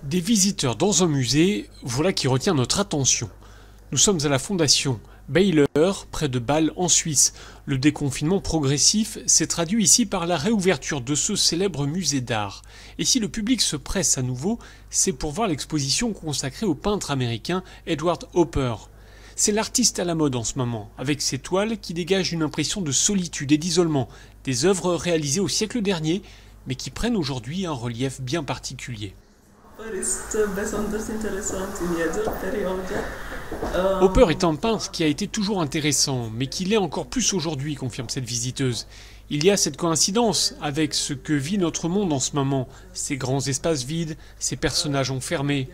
Des visiteurs dans un musée, voilà qui retient notre attention. Nous sommes à la fondation Baylor, près de Bâle en Suisse. Le déconfinement progressif s'est traduit ici par la réouverture de ce célèbre musée d'art. Et si le public se presse à nouveau, c'est pour voir l'exposition consacrée au peintre américain Edward Hopper. C'est l'artiste à la mode en ce moment, avec ses toiles qui dégagent une impression de solitude et d'isolement, des œuvres réalisées au siècle dernier, mais qui prennent aujourd'hui un relief bien particulier. Hopper est un peintre qui a été toujours intéressant, mais qui l'est encore plus aujourd'hui, confirme cette visiteuse. Il y a cette coïncidence avec ce que vit notre monde en ce moment, ces grands espaces vides, ces personnages enfermés.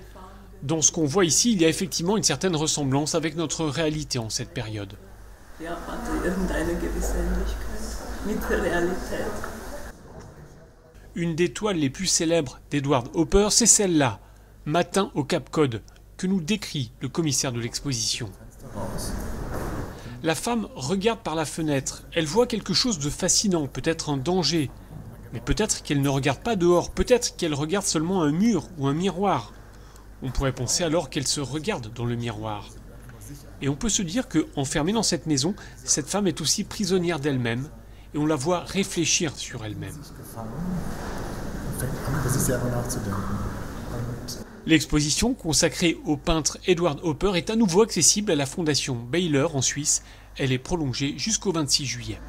Dans ce qu'on voit ici, il y a effectivement une certaine ressemblance avec notre réalité en cette période. Une des toiles les plus célèbres d'Edward Hopper, c'est celle-là, Matin au Cap Cod, que nous décrit le commissaire de l'exposition. La femme regarde par la fenêtre, elle voit quelque chose de fascinant, peut-être un danger. Mais peut-être qu'elle ne regarde pas dehors, peut-être qu'elle regarde seulement un mur ou un miroir. On pourrait penser alors qu'elle se regarde dans le miroir. Et on peut se dire qu'enfermée dans cette maison, cette femme est aussi prisonnière d'elle-même, et on la voit réfléchir sur elle-même. L'exposition consacrée au peintre Edward Hopper est à nouveau accessible à la fondation Baylor en Suisse. Elle est prolongée jusqu'au 26 juillet.